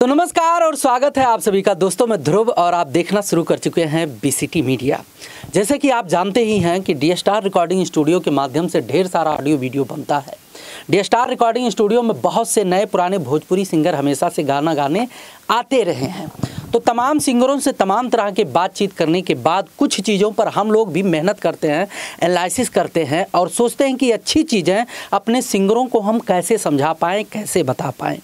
तो नमस्कार और स्वागत है आप सभी का दोस्तों, मैं ध्रुव और आप देखना शुरू कर चुके हैं बीसीटी मीडिया। जैसे कि आप जानते ही हैं कि डी स्टार रिकॉर्डिंग स्टूडियो के माध्यम से ढेर सारा ऑडियो वीडियो बनता है। डी स्टार रिकॉर्डिंग स्टूडियो में बहुत से नए पुराने भोजपुरी सिंगर हमेशा से गाना गाने आते रहे हैं। तो तमाम सिंगरों से तमाम तरह के बातचीत करने के बाद कुछ चीज़ों पर हम लोग भी मेहनत करते हैं, एनालिसिस करते हैं और सोचते हैं कि अच्छी चीज़ें अपने सिंगरों को हम कैसे समझा पाएँ, कैसे बता पाएँ।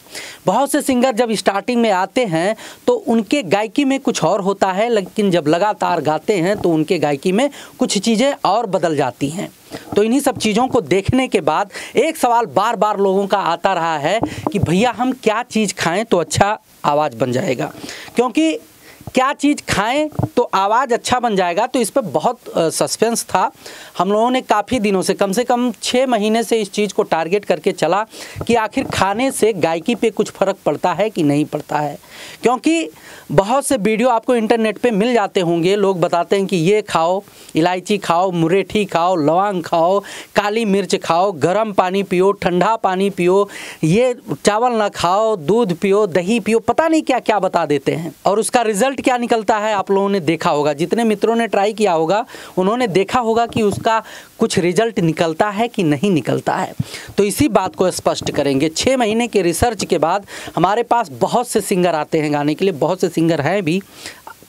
बहुत से सिंगर जब स्टार्टिंग में आते हैं तो उनके गायकी में कुछ और होता है, लेकिन जब लगातार गाते हैं तो उनके गायकी में कुछ चीज़ें और बदल जाती हैं। तो इन्हीं सब चीज़ों को देखने के बाद एक सवाल बार बार लोगों का आता रहा है कि भैया हम क्या चीज़ खाएं तो अच्छा आवाज़ बन जाएगा, क्योंकि क्या चीज़ खाएं तो आवाज़ अच्छा बन जाएगा। तो इस पर बहुत सस्पेंस था। हम लोगों ने काफ़ी दिनों से कम 6 महीने से इस चीज़ को टारगेट करके चला कि आखिर खाने से गायकी पे कुछ फ़र्क पड़ता है कि नहीं पड़ता है। क्योंकि बहुत से वीडियो आपको इंटरनेट पे मिल जाते होंगे, लोग बताते हैं कि ये खाओ, इलायची खाओ, मुरेठी खाओ, लौंग खाओ, काली मिर्च खाओ, गर्म पानी पियो, ठंडा पानी पियो, ये चावल ना खाओ, दूध पियो, दही पियो, पता नहीं क्या क्या बता देते हैं। और उसका रिज़ल्ट क्या निकलता है आप लोगों ने देखा होगा। जितने मित्रों ने ट्राई किया होगा उन्होंने देखा होगा कि उसका कुछ रिजल्ट निकलता है कि नहीं निकलता है। तो इसी बात को स्पष्ट करेंगे। 6 महीने के रिसर्च के बाद हमारे पास बहुत से सिंगर आते हैं गाने के लिए, बहुत से सिंगर हैं भी,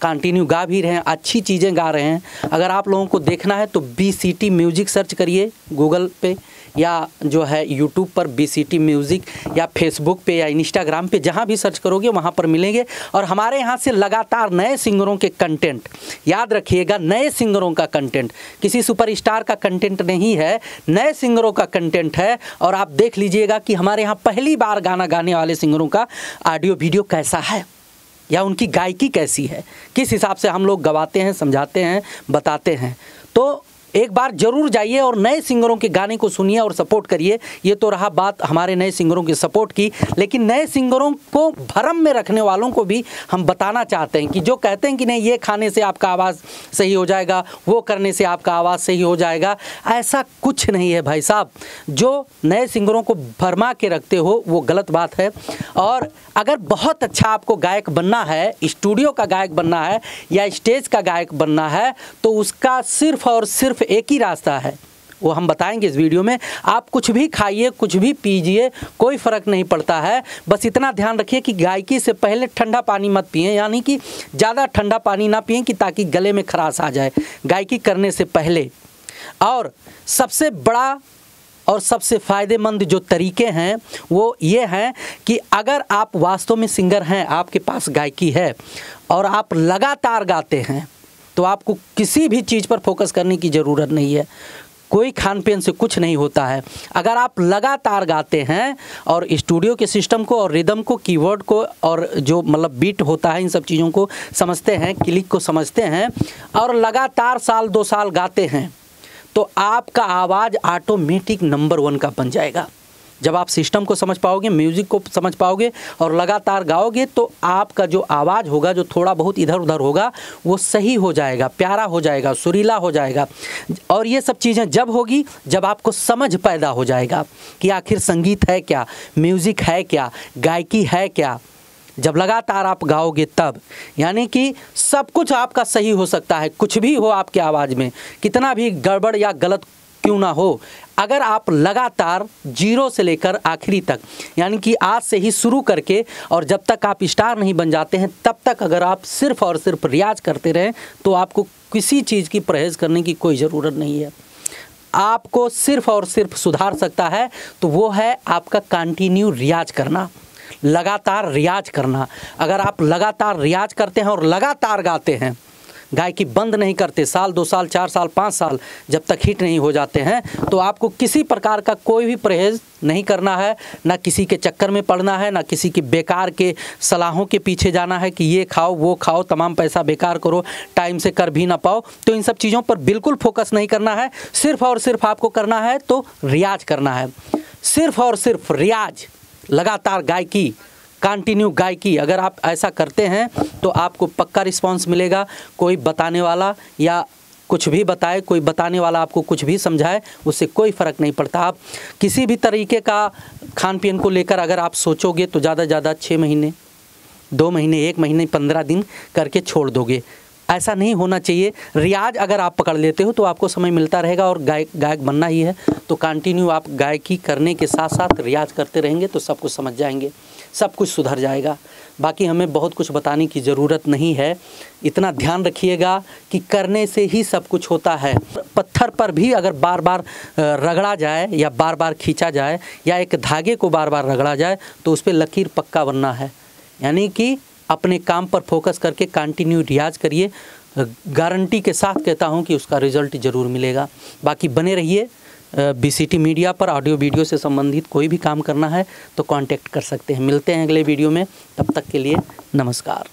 कंटिन्यू गा भी रहे हैं, अच्छी चीज़ें गा रहे हैं। अगर आप लोगों को देखना है तो बीसीटी म्यूज़िक सर्च करिए गूगल पे या जो है यूट्यूब पर बीसीटी म्यूज़िक, या फेसबुक पे या इंस्टाग्राम पे, जहाँ भी सर्च करोगे वहाँ पर मिलेंगे। और हमारे यहाँ से लगातार नए सिंगरों के कंटेंट, याद रखिएगा, नए सिंगरों का कंटेंट, किसी सुपरस्टार का कंटेंट नहीं है, नए सिंगरों का कंटेंट है। और आप देख लीजिएगा कि हमारे यहाँ पहली बार गाना गाने वाले सिंगरों का ऑडियो वीडियो कैसा है या उनकी गायकी कैसी है, किस हिसाब से हम लोग गवाते हैं, समझाते हैं, बताते हैं। तो एक बार ज़रूर जाइए और नए सिंगरों के गाने को सुनिए और सपोर्ट करिए। ये तो रहा बात हमारे नए सिंगरों की सपोर्ट की, लेकिन नए सिंगरों को भरम में रखने वालों को भी हम बताना चाहते हैं कि जो कहते हैं कि नहीं ये खाने से आपका आवाज़ सही हो जाएगा, वो करने से आपका आवाज़ सही हो जाएगा, ऐसा कुछ नहीं है भाई साहब। जो नए सिंगरों को भरमा के रखते हो वो गलत बात है। और अगर बहुत अच्छा आपको गायक बनना है, स्टूडियो का गायक बनना है या स्टेज का गायक बनना है, तो उसका सिर्फ और सिर्फ एक ही रास्ता है, वो हम बताएंगे इस वीडियो में। आप कुछ भी खाइए, कुछ भी पीजिए, कोई फ़र्क नहीं पड़ता है। बस इतना ध्यान रखिए कि गायकी से पहले ठंडा पानी मत पिएं, यानी कि ज़्यादा ठंडा पानी ना पिएं कि ताकि गले में खराश आ जाए गायकी करने से पहले। और सबसे बड़ा और सबसे फ़ायदेमंद जो तरीके हैं वो ये हैं कि अगर आप वास्तव में सिंगर हैं, आपके पास गायकी है और आप लगातार गाते हैं, तो आपको किसी भी चीज़ पर फोकस करने की ज़रूरत नहीं है। कोई खान पीन से कुछ नहीं होता है। अगर आप लगातार गाते हैं और स्टूडियो के सिस्टम को और रिदम को, कीवर्ड को और जो मतलब बीट होता है, इन सब चीज़ों को समझते हैं, क्लिक को समझते हैं और लगातार साल 2 साल गाते हैं, तो आपका आवाज़ ऑटोमेटिक नंबर 1 का बन जाएगा। जब आप सिस्टम को समझ पाओगे, म्यूज़िक को समझ पाओगे और लगातार गाओगे, तो आपका जो आवाज़ होगा, जो थोड़ा बहुत इधर उधर होगा, वो सही हो जाएगा, प्यारा हो जाएगा, सुरीला हो जाएगा। और ये सब चीज़ें जब होगी जब आपको समझ पैदा हो जाएगा कि आखिर संगीत है क्या, म्यूज़िक है क्या, गायकी है क्या। जब लगातार आप गाओगे तब, यानी कि सब कुछ आपका सही हो सकता है, कुछ भी हो आपके आवाज़ में, कितना भी गड़बड़ या गलत क्यों ना हो, अगर आप लगातार 0 से लेकर आखिरी तक, यानी कि आज से ही शुरू करके और जब तक आप स्टार नहीं बन जाते हैं तब तक अगर आप सिर्फ़ और सिर्फ रियाज करते रहें, तो आपको किसी चीज़ की परहेज़ करने की कोई ज़रूरत नहीं है। आपको सिर्फ़ और सिर्फ सुधार सकता है तो वो है आपका कंटिन्यू रियाज करना, लगातार रियाज करना। अगर आप लगातार रियाज करते हैं और लगातार गाते हैं, गायकी बंद नहीं करते, साल 2 साल 4 साल 5 साल जब तक हिट नहीं हो जाते हैं, तो आपको किसी प्रकार का कोई भी परहेज़ नहीं करना है, ना किसी के चक्कर में पड़ना है, ना किसी के बेकार के सलाहों के पीछे जाना है कि ये खाओ वो खाओ, तमाम पैसा बेकार करो, टाइम से कर भी ना पाओ। तो इन सब चीज़ों पर बिल्कुल फोकस नहीं करना है। सिर्फ़ और सिर्फ आपको करना है तो रियाज करना है, सिर्फ़ और सिर्फ रियाज, लगातार गायकी, कंटिन्यू गायकी। अगर आप ऐसा करते हैं तो आपको पक्का रिस्पांस मिलेगा। कोई बताने वाला या कुछ भी बताए, कोई बताने वाला आपको कुछ भी समझाए, उससे कोई फ़र्क नहीं पड़ता। आप किसी भी तरीके का खान पीन को लेकर अगर आप सोचोगे तो ज़्यादा से ज़्यादा 6 महीने 2 महीने, 1 महीने, 15 दिन करके छोड़ दोगे। ऐसा नहीं होना चाहिए। रियाज अगर आप पकड़ लेते हो तो आपको समय मिलता रहेगा, और गायक बनना ही है तो कंटिन्यू आप गायकी करने के साथ साथ रियाज करते रहेंगे तो सब कुछ समझ जाएंगे, सब कुछ सुधर जाएगा। बाकी हमें बहुत कुछ बताने की ज़रूरत नहीं है। इतना ध्यान रखिएगा कि करने से ही सब कुछ होता है। पत्थर पर भी अगर बार बार रगड़ा जाए या बार बार खींचा जाए या एक धागे को बार बार रगड़ा जाए तो उस पर लकीर पक्का बनना है। यानी कि अपने काम पर फोकस करके कंटिन्यू रियाज करिए। गारंटी के साथ कहता हूं कि उसका रिज़ल्ट ज़रूर मिलेगा। बाकी बने रहिए बीसीटी मीडिया पर। ऑडियो वीडियो से संबंधित कोई भी काम करना है तो कांटेक्ट कर सकते हैं। मिलते हैं अगले वीडियो में, तब तक के लिए नमस्कार।